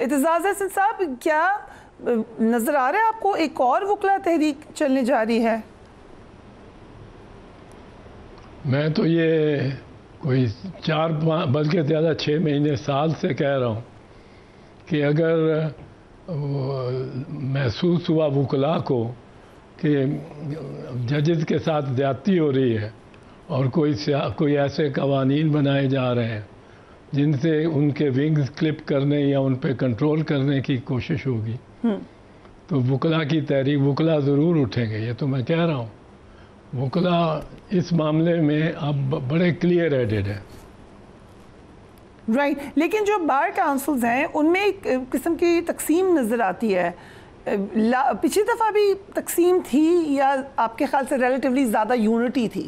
اعتزاز احسن صاحب، کیا نظر آ رہا ہے آپ کو ایک اور وکلا تحریک چلنے جا رہی ہے؟ میں تو یہ کوئی 4 بلکہ زیادہ 6 مہینے سال سے کہہ رہا ہوں کہ اگر محسوس ہوا وکلاء کو کہ ججز کے ساتھ زیادتی ہو رہی ہے اور کوئی ایسے قوانین بنائے جا رہے ہیں جن سے ان کے ونگز کلپ کرنے یا ان پہ کنٹرول کرنے کی کوشش ہوگی تو وکلاء کی تحریک، وکلاء ضرور اٹھیں گے. یہ تو میں کہہ رہا ہوں. وکلاء اس معاملے میں اب بڑے کلیئر ہیڈڈ ہیں. رائٹ، لیکن جو بار کاؤنسلز ہیں ان میں ایک قسم کی تقسیم نظر آتی ہے. پچھلی دفعہ بھی تقسیم تھی یا آپ کے خیال سے ریلیٹیولی زیادہ یونٹی تھی؟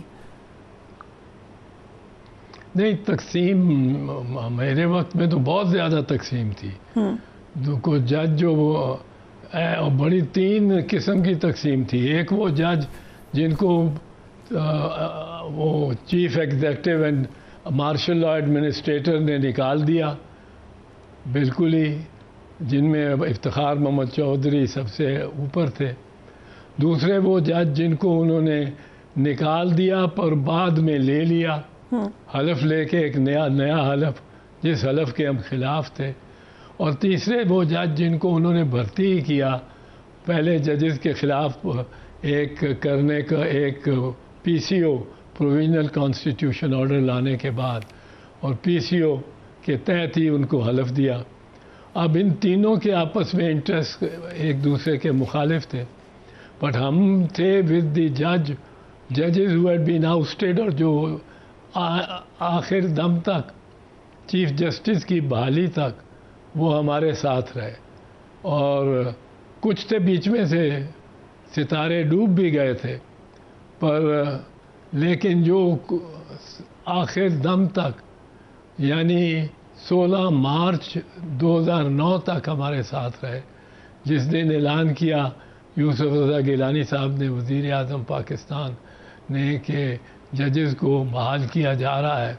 نہیں، تقسیم میرے وقت میں تو بہت زیادہ تقسیم تھی. کو جج جو بڑی 3 قسم کی تقسیم تھی. ایک وہ جج جن کو وہ chief executive and martial law administrator نے نکال دیا بالکل ہی، جن میں افتخار محمد چودھری سب سے اوپر تھے. دوسرے وہ جج جن کو انہوں نے نکال دیا پر بعد میں لے لیا، حلف لے کے ایک نیا حلف جس حلف کے ہم خلاف تھے. اور تیسرے وہ جج جن کو انہوں نے بھرتی ہی کیا پہلے ججز کے خلاف ایک کرنے کا، ایک پی سی او پروویژنل کانسٹیٹیوشن آرڈر لانے کے بعد، اور پی سی او کے تحت ہی ان کو حلف دیا. اب ان تینوں کے آپس میں انٹرسٹ ایک دوسرے کے مخالف تھے، بٹ ہم تھے ود دی ججز ہو ہیڈ بین آؤسٹیڈ، اور جو آخر دم تک چیف جسٹس کی بحالی تک وہ ہمارے ساتھ رہے. اور کچھ تھے بیچ میں سے ستارے ڈوب بھی گئے تھے، پر لیکن جو آخر دم تک یعنی 16 مارچ 2009 تک ہمارے ساتھ رہے، جس دن اعلان کیا یوسف رضا گیلانی صاحب نے، وزیر اعظم پاکستان نے، کہ ججز کو بحال کیا جا رہا ہے.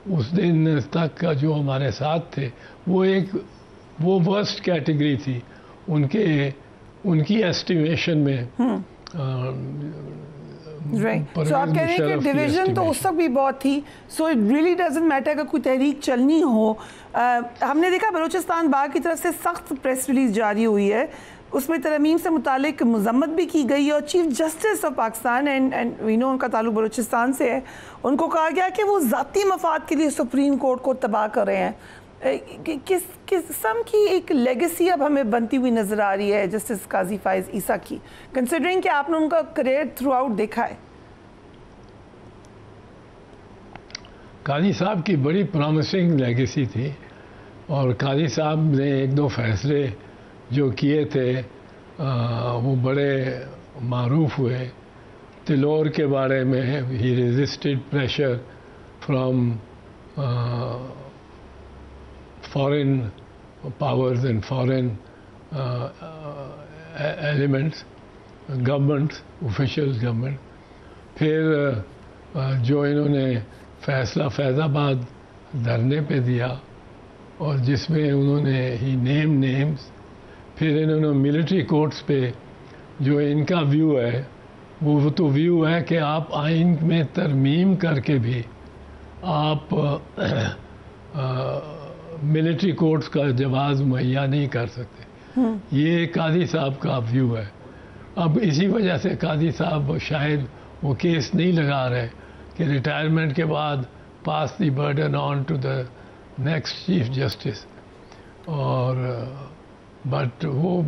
اس دن تک کا جو ہمارے ساتھ تھے وہ ورسٹ کیٹیگری تھی ان کی ایسٹیمیشن میں. سو آپ کہہ رہے ہیں کہ ڈویژن تو اس وقت بھی بہت تھی. So it really doesn't matter اگر کوئی تحریک چلنی ہو. ہم نے دیکھا بلوچستان بار کی طرف سے سخت پریس ریلیز جاری ہوئی ہے، اس میں ترمیم سے متعلق مذمت بھی کی گئی، اور chief justice of Pakistan and we know ان کا تعلق بلوچستان سے ہے، ان کو کہا گیا کہ وہ ذاتی مفاد کے لیے سپریم کورٹ کو تباہ کر رہے ہیں. کس قسم کی ایک لیگیسی اب ہمیں بنتی ہوئی نظر آ رہی ہے جسٹس قاضی فائز عیسیٰ کی، کنسیڈرنگ کہ آپ نے ان کا کریئر تھرو آؤٹ دیکھا ہے؟ قاضی صاحب کی بڑی پرومسنگ لیگیسی تھی، اور قاضی صاحب نے 1-2 فیصلے جو کیے تھے وہ بڑے معروف ہوئے. تلور کے بارے میں he resisted pressure from foreign powers and foreign elements, government official government. پھر جو انہوں نے فیصلہ فیض آباد دھرنے پہ دیا، اور جس میں انہوں نے ہی نیمز. پھر انہوں نے ملٹری کورٹس پہ جو ان کا ویو ہے وہ تو ویو ہے کہ آپ آئین میں ترمیم کر کے بھی آپ ملٹری کورٹس کا جواز مہیا نہیں کر سکتے. یہ قاضی صاحب کا ویو ہے. اب اسی وجہ سے قاضی صاحب شاید وہ کیس نہیں لگا رہے کہ ریٹائرمنٹ کے بعد pass the burden on to the next chief justice. اور بٹ وہ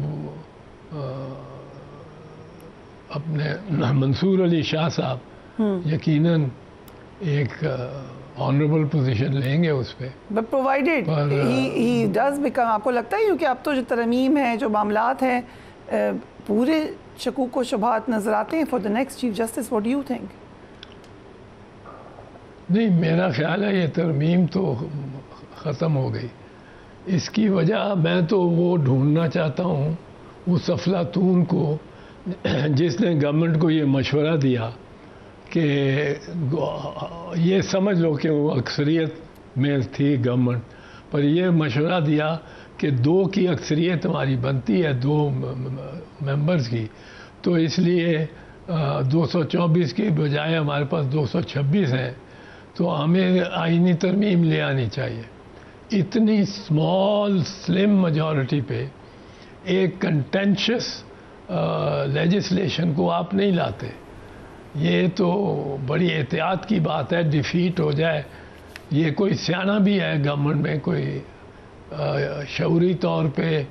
اپنے منصور علی شاہ صاحب یقیناً ایک آنریبل پوزیشن لیں گے اس پہ، but provided he does become. آپ کو لگتا ہے کیونکہ اب تو جو ترمیم ہے، جو معاملات ہیں، پورے شکوک و شبہات نظر آتے ہیں for the next chief justice? What do you think? نہیں، میرا خیال ہے یہ ترمیم تو ختم ہو گئی. اس کی وجہ میں تو وہ ڈھونڈنا چاہتا ہوں اس افلاطون کو جس نے گورنمنٹ کو یہ مشورہ دیا کہ یہ سمجھ لو کہ وہ اکثریت میں تھی گورنمنٹ، پر یہ مشورہ دیا کہ 2 کی اکثریت ہماری بنتی ہے 2 ممبرز کی، تو اس لیے 224 کی بجائے ہمارے پاس 226 ہیں، تو ہمیں آئینی ترمیم لے آنی چاہیے۔ اتنی اسمال سلم میجورٹی پہ ایک کنٹینشس لیجسلیشن کو آپ نہیں لاتے، یہ تو بڑی احتیاط کی بات ہے، ڈیفیٹ ہو جائے۔ یہ کوئی سیانہ بھی ہے گورنمنٹ میں، کوئی شعوری طور پہ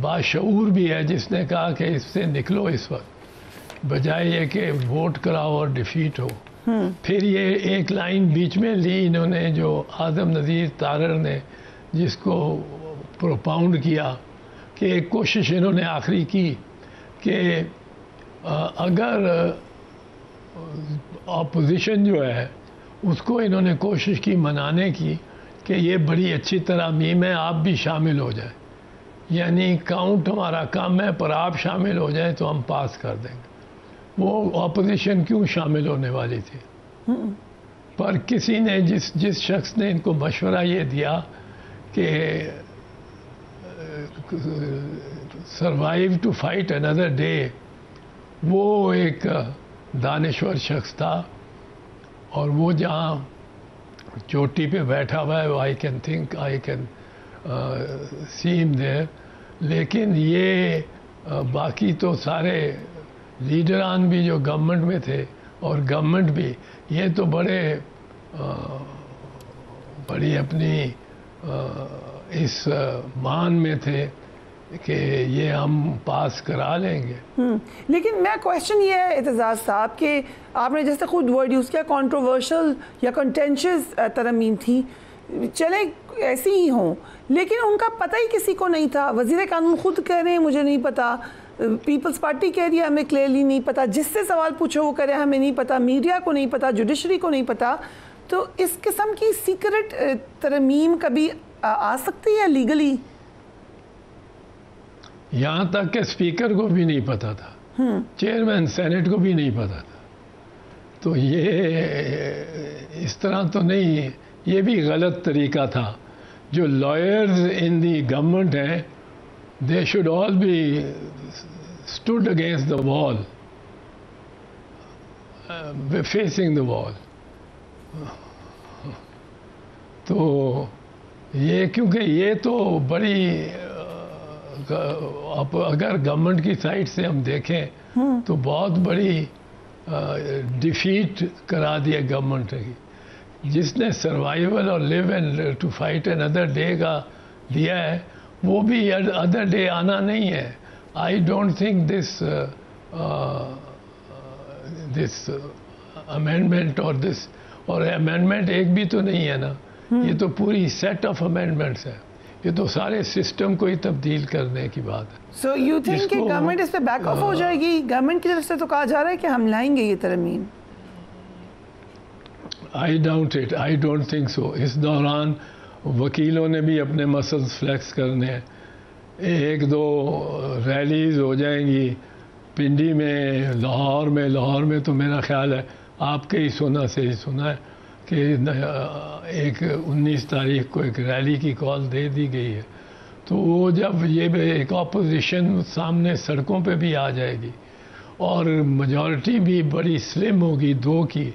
باشعور بھی ہے جس نے کہا کہ اس سے نکلو اس وقت، بجائے یہ کہ ووٹ کراؤ اور ڈیفیٹ ہو۔ پھر یہ ایک لائن بیچ میں لی انہوں نے، جو اعظم نذیر تارڑ نے جس کو پروپاؤنڈ کیا، کہ ایک کوشش انہوں نے آخری کی کہ اگر اپوزیشن جو ہے اس کو انہوں نے کوشش کی منانے کی کہ یہ بڑی اچھی ترامیم ہے، آپ بھی شامل ہو جائیں، یعنی کاؤنٹ ہمارا کم ہے پر آپ شامل ہو جائیں تو ہم پاس کر دیں گے۔ وہ اپوزیشن کیوں شامل ہونے والی تھی؟ پر کسی نے جس شخص نے ان کو مشورہ یہ دیا کہ survive to fight another day, وہ ایک دانشور شخص تھا، اور وہ جہاں چوٹی پہ بیٹھا ہوا ہے، I can think I can see ہم دیئر، لیکن یہ باقی تو سارے لیڈران بھی جو گورنمنٹ میں تھے اور گورنمنٹ بھی، یہ تو بڑی اپنی اس مان میں تھے کہ یہ ہم پاس کرا لیں گے۔ لیکن میں کویشچن یہ ہے اعتزاز صاحب کہ آپ نے جیسے خود ورڈ یوز کیا کنٹروورشل یا کنٹینشیس ترامیم تھی، چلیں ایسی ہی ہوں، لیکن ان کا پتہ ہی کسی کو نہیں تھا۔ وزیر قانون خود کہہ رہے ہیں مجھے نہیں پتا، پیپلز پارٹی کہہ رہی ہے ہمیں کلیئرلی نہیں پتا، جس سے سوال پوچھو وہ کہہ رہے ہیں ہمیں نہیں پتا، میڈیا کو نہیں پتا، جوڈیشری کو نہیں پتا۔ تو اس قسم کی سیکرٹ ترمیم کبھی آ سکتی ہے لیگلی؟ یہاں تک کہ اسپیکر کو بھی نہیں پتا تھا، چیئرمین سینٹ کو بھی نہیں پتا تھا، تو یہ اس طرح تو نہیں، یہ بھی غلط طریقہ تھا۔ جو لائرز ان دی گورنمنٹ ہیں، they should all be stood against the wall, facing the wall. تو یہ کیونکہ یہ تو بڑی اگر گورنمنٹ کی سائڈ سے ہم دیکھیں تو بہت بڑی ڈیفیٹ کرا دیا گورنمنٹ کی، جس نے سروائیول اور live and to fight another day کا دیا ہے، وہ بھی ادر ڈے آنا نہیں ہے۔ آئی ڈونٹ تھنک دس امینڈمنٹ اور امینڈمنٹ ایک بھی تو نہیں ہے نا، یہ تو پوری سیٹ آف امینڈمنٹس ہے، یہ تو سارے سسٹم کو ہی تبدیل کرنے کی بات ہے۔ سو یو تھنک کہ گورنمنٹ اس پہ بیک آف ہو جائے گی؟ گورنمنٹ کی طرف سے تو کہا جا رہا ہے کہ ہم لائیں گے یہ ترمیم۔ I doubt it, I don't think so. اس دوران وکیلوں نے بھی اپنے مسلز فلیکس کرنے ہیں، 1-2 ریلیز ہو جائیں گی پنڈی میں، لاہور میں تو میرا خیال ہے آپ کے ہی سنا ہے کہ 19 تاریخ کو ایک ریلی کی کال دے دی گئی ہے۔ تو وہ جب یہ ایک اپوزیشن سامنے سڑکوں پہ بھی آ جائے گی اور میجورٹی بھی بڑی سلم ہوگی 2 کی،